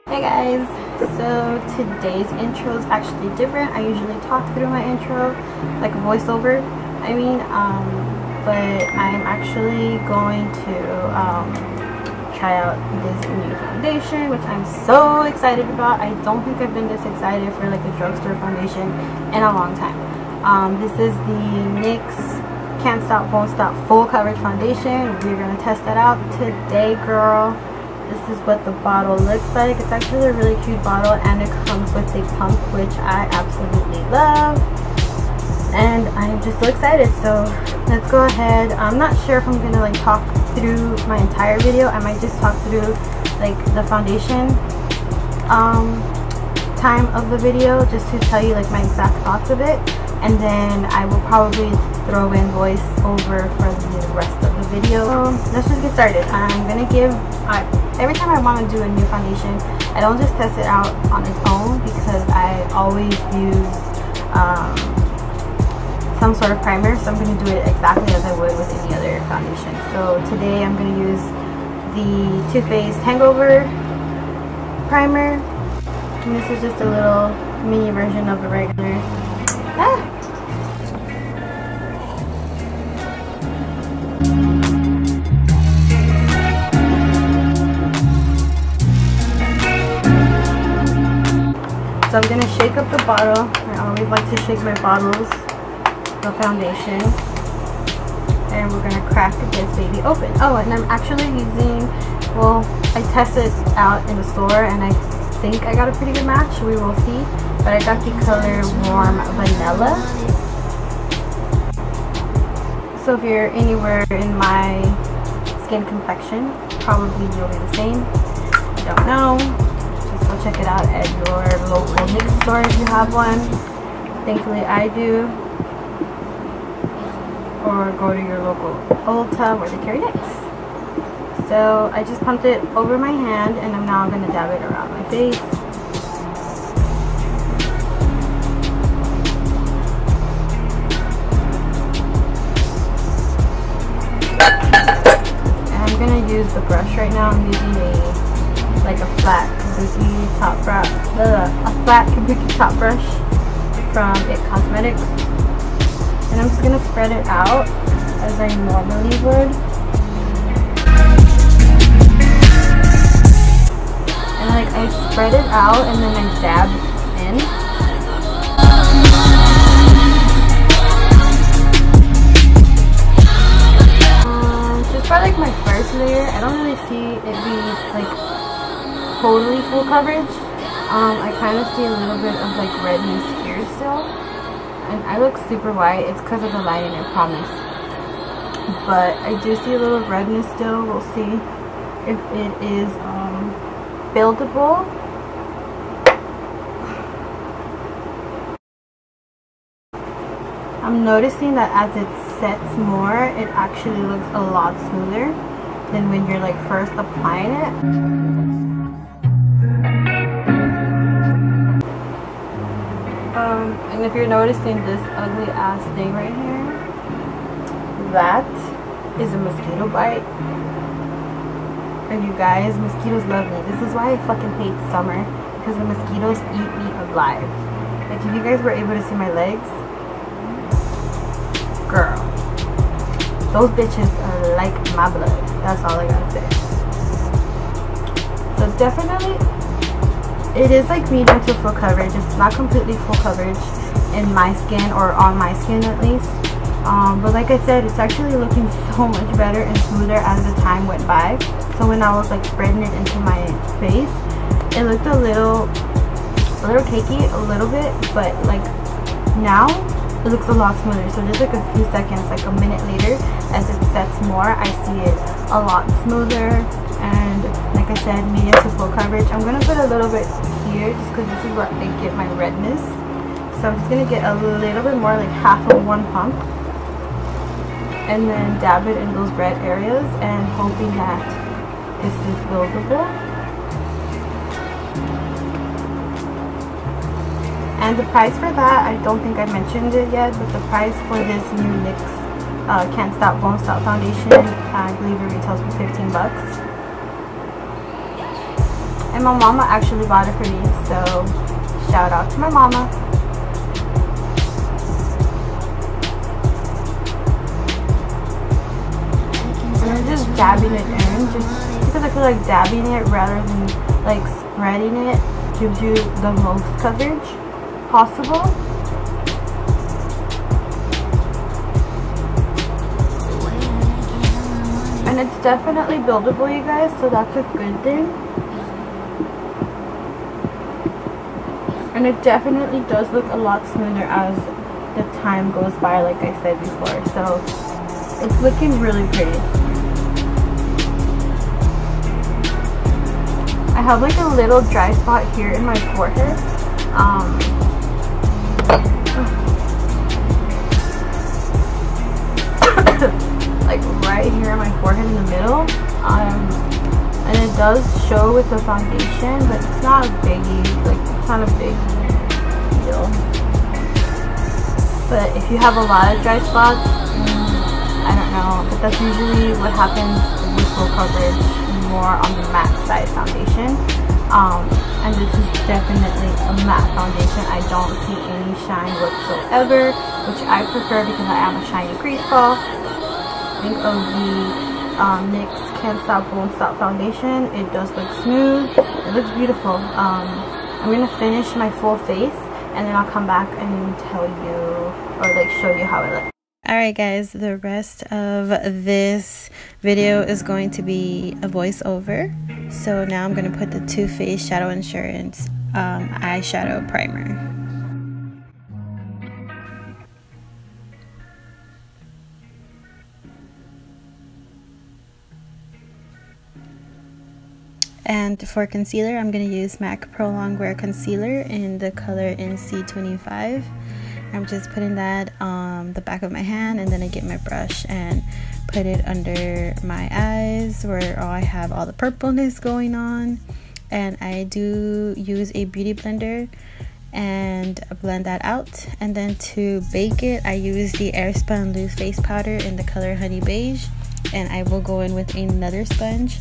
Hey guys, so today's intro is actually different. I usually talk through my intro like a voiceover, but I'm actually going to try out this new foundation, which I'm so excited about. I don't think I've been this excited for like a drugstore foundation in a long time. This is the NYX Can't Stop Won't Stop Full Coverage Foundation. We're gonna test that out today, girl. This is what the bottle looks like. It's actually a really cute bottle, and it comes with a pump, which I absolutely love. And I'm just so excited. So let's go ahead. I'm not sure if I'm gonna like talk through my entire video. I might just talk through like the foundation time of the video, just to tell you like my exact thoughts of it, and then I will probably throw in voice over for the rest of the video. So let's just get started. I'm gonna give every time I want to do a new foundation, I don't just test it out on its own, because I always use some sort of primer. So I'm going to do it exactly as I would with any other foundation. So today I'm going to use the Too Faced Hangover primer, and this is just a little mini version of the regular. So I'm going to shake up the bottle. I always like to shake my bottles, the foundation. And we're going to crack this baby open. Oh, and I'm actually using, well, I tested out in the store and I think I got a pretty good match. We will see. But I got the color Warm Vanilla. So if you're anywhere in my skin complexion, probably you'll be the same. I don't know. Go check it out at your local NYX store if you have one. Thankfully I do. Or go to your local Ulta where they carry NYX. So I just pumped it over my hand, and I'm now going to dab it around my face. And I'm going to use the brush right now. I'm using a flat kabuki top brush from It Cosmetics, and I'm just gonna spread it out as I normally would, and like I spread it out and then I dab in. Just for like my first layer, I don't really see it be like totally full coverage. I kind of see a little bit of like redness here still, and I look super white. It's because of the lighting, I promise, but I do see a little redness still. We'll see if it is buildable. I'm noticing that as it sets more, it actually looks a lot smoother than when you're like first applying it. And if you're noticing this ugly ass thing right here, that is a mosquito bite. And you guys, mosquitoes love me. This is why I fucking hate summer, because the mosquitoes eat me alive. Like if you guys were able to see my legs, girl, those bitches are like my blood. That's all I gotta say. So definitely, it is like medium to full coverage. It's not completely full coverage in my skin, or on my skin at least. But like I said, it's actually looking so much better and smoother as the time went by. So when I was like spreading it into my face, it looked a little cakey, a little bit, but like now it looks a lot smoother. So just like a few seconds, like a minute later, as it sets more, I see it a lot smoother. And like I said, medium to full coverage. I'm gonna put a little bit here just because this is where I get my redness. So I'm just gonna get a little bit more, like half of one pump, and then dab it in those red areas, and hoping that this is buildable. And the price for that, I don't think I mentioned it yet, but the price for this new NYX Can't Stop Won't Stop foundation, I believe it retails for 15 bucks. And my mama actually bought it for me, so shout out to my mama. And I'm just dabbing it in, just because I feel like dabbing it rather than like spreading it gives you the most coverage possible. And it's definitely buildable, you guys, so that's a good thing. And it definitely does look a lot smoother as the time goes by, like I said before. So it's looking really pretty. I have like a little dry spot here in my forehead. Like right here on my forehead in the middle. And it does show with the foundation, but it's not a biggie. Like, it's not a big deal. But if you have a lot of dry spots, I don't know. But that's usually what happens with full coverage, more on the matte side foundation. And this is definitely a matte foundation. I don't see any shine whatsoever, which I prefer because I am a shiny crease ball. Think of the NYX Can't Stop Won't Stop foundation. It does look smooth. It looks beautiful. I'm gonna finish my full face and then I'll come back and tell you, or like show you how it looks. Alright guys, the rest of this video is going to be a voiceover. So now I'm going to put the Too Faced Shadow Insurance eyeshadow primer. And for concealer, I'm going to use MAC Pro Longwear Concealer in the color NC25. I'm just putting that on the back of my hand, and then I get my brush and put it under my eyes where I have all the purpleness going on. And I do use a beauty blender and blend that out. And then to bake it, I use the Airspun Loose face powder in the color Honey Beige. And I will go in with another sponge.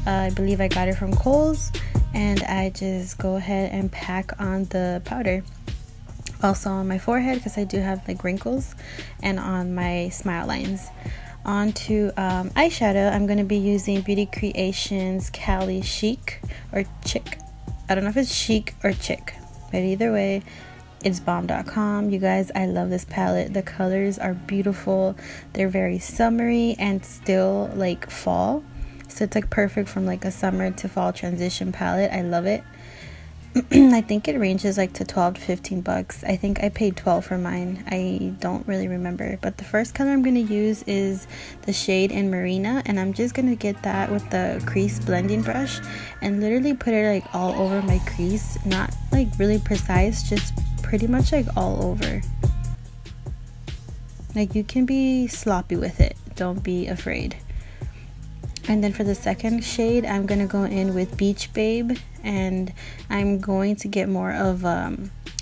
I believe I got it from Kohl's. And I just go ahead and pack on the powder. Also on my forehead, because I do have like wrinkles, and on my smile lines. On to eyeshadow, I'm going to be using Beauty Creations Cali Chic or Chic. I don't know if it's Chic or Chic, but either way, it's bomb.com. You guys, I love this palette. The colors are beautiful. They're very summery and still like fall. So it's like perfect from like a summer to fall transition palette. I love it. I think it ranges like to 12 to 15 bucks. I think I paid 12 for mine. I don't really remember. But the first color I'm going to use is the shade in Marina. And I'm just going to get that with the crease blending brush. And literally put it like all over my crease. Not like really precise. Just pretty much like all over. Like you can be sloppy with it. Don't be afraid. And then for the second shade, I'm going to go in with Beach Babe. And I'm going to get more of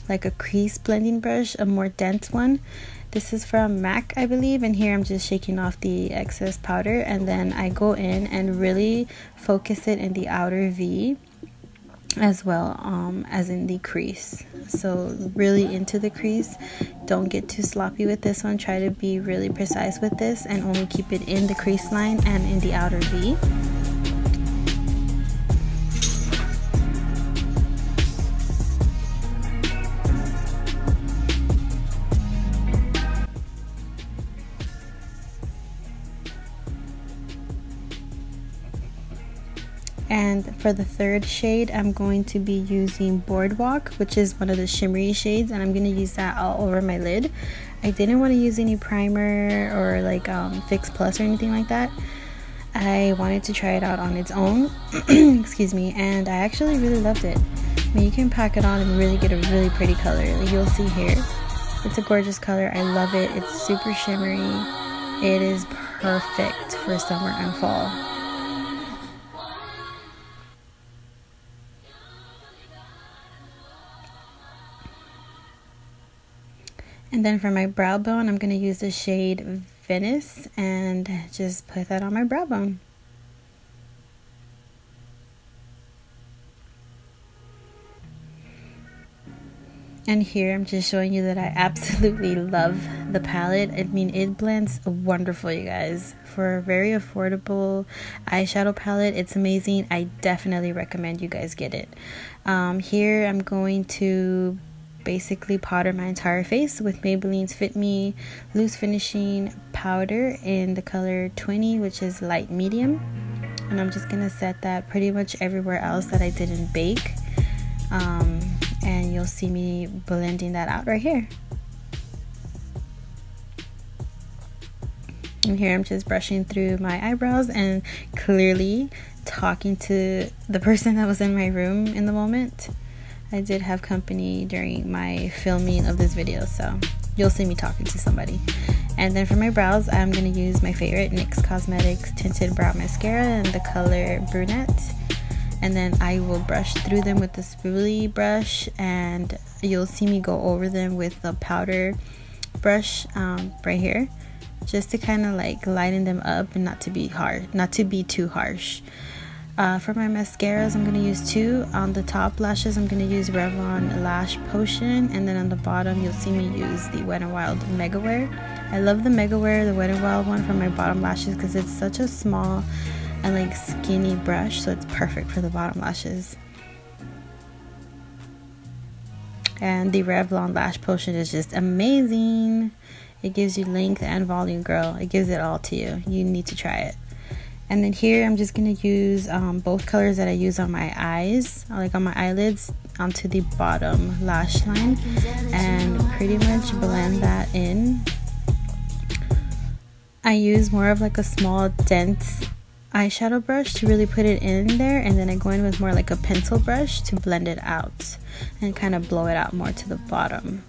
like a crease blending brush, a more dense one. This is from MAC, I believe. And here I'm just shaking off the excess powder. And then I go in and really focus it in the outer V as well as in the crease. So really into the crease. Don't get too sloppy with this one. Try to be really precise with this and only keep it in the crease line and in the outer V. And for the third shade, I'm going to be using Boardwalk, which is one of the shimmery shades, and I'm going to use that all over my lid. I didn't want to use any primer or like Fix Plus or anything like that. I wanted to try it out on its own, excuse me, and I actually really loved it. I mean, you can pack it on and really get a really pretty color. Like you'll see here. It's a gorgeous color. I love it. It's super shimmery. It is perfect for summer and fall. And then for my brow bone, I'm going to use the shade Venice and just put that on my brow bone. And here I'm just showing you that I absolutely love the palette. I mean, it blends wonderful, you guys. For a very affordable eyeshadow palette, it's amazing. I definitely recommend you guys get it. Here I'm going to basically powder my entire face with Maybelline's Fit Me Loose Finishing Powder in the color 20, which is light medium. And I'm just going to set that pretty much everywhere else that I didn't bake. And you'll see me blending that out right here. And here I'm just brushing through my eyebrows and clearly talking to the person that was in my room in the moment. I did have company during my filming of this video, so you'll see me talking to somebody. And then for my brows, I'm going to use my favorite NYX Cosmetics Tinted Brow Mascara in the color Brunette. And then I will brush through them with the spoolie brush, and you'll see me go over them with the powder brush right here, just to kind of like lighten them up and not to be too harsh. For my mascaras, I'm going to use two. On the top lashes, I'm going to use Revlon Lash Potion, and then on the bottom you'll see me use the Wet n Wild Megawear. I love the Megawear, the Wet n Wild one, for my bottom lashes because it's such a small and like skinny brush, so it's perfect for the bottom lashes. And the Revlon Lash Potion is just amazing. It gives you length and volume, girl. It gives it all to you. You need to try it. And then here I'm just going to use both colors that I use on my eyes, like on my eyelids, onto the bottom lash line, and pretty much blend that in. I use more of like a small dense eyeshadow brush to really put it in there, and then I go in with more like a pencil brush to blend it out and kind of blow it out more to the bottom.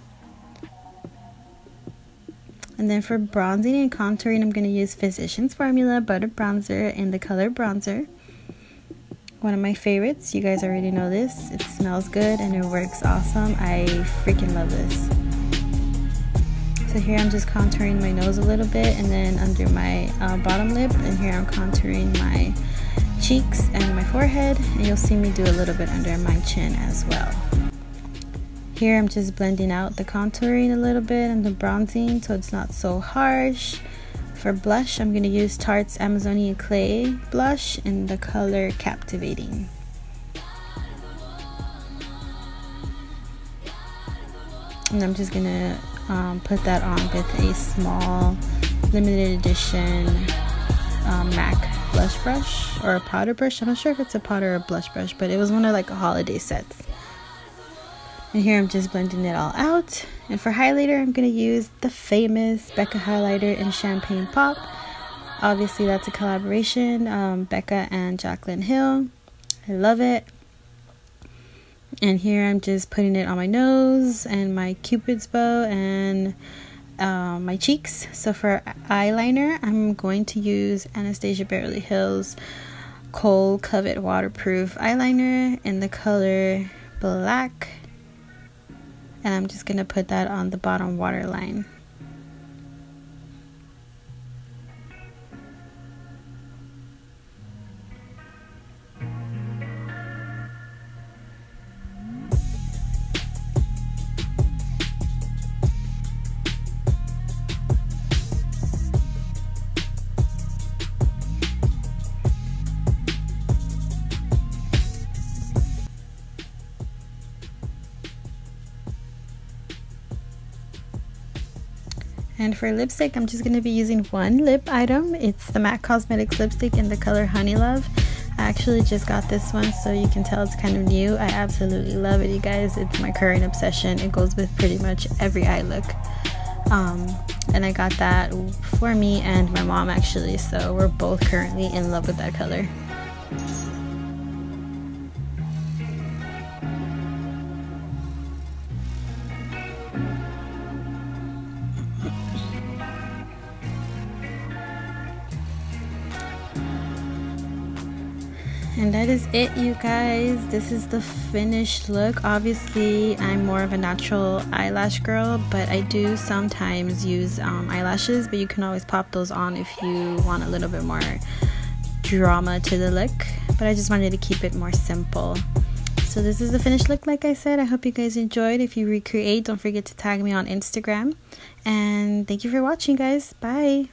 And then for bronzing and contouring, I'm going to use Physicians Formula Butter Bronzer in the color Bronzer. One of my favorites. You guys already know this. It smells good and it works awesome. I freaking love this. So here I'm just contouring my nose a little bit, and then under my bottom lip, and here I'm contouring my cheeks and my forehead, and you'll see me do a little bit under my chin as well. Here I'm just blending out the contouring a little bit and the bronzing so it's not so harsh. For blush, I'm going to use Tarte's Amazonian Clay blush in the color Captivating. And I'm just going to put that on with a small limited edition MAC blush brush, or a powder brush. I'm not sure if it's a powder or a blush brush, but it was one of like a holiday sets. And here I'm just blending it all out. And for highlighter, I'm going to use the famous Becca highlighter in Champagne Pop. Obviously that's a collaboration, Becca and Jaclyn Hill. I love it. And here I'm just putting it on my nose and my Cupid's bow and my cheeks. So for eyeliner, I'm going to use Anastasia Beverly Hills Kohl Covet Waterproof Eyeliner in the color Black. And I'm just going to put that on the bottom waterline. And for lipstick, I'm just going to be using one lip item. It's the MAC Cosmetics lipstick in the color Honeylove. I actually just got this one, so you can tell it's kind of new. I absolutely love it, you guys. It's my current obsession. It goes with pretty much every eye look. And I got that for me and my mom actually, so we're both currently in love with that color. And that is it, you guys. This is the finished look. Obviously, I'm more of a natural eyelash girl, but I do sometimes use eyelashes, but you can always pop those on if you want a little bit more drama to the look. But I just wanted to keep it more simple. So this is the finished look, like I said. I hope you guys enjoyed. If you recreate, don't forget to tag me on Instagram. And thank you for watching, guys. Bye.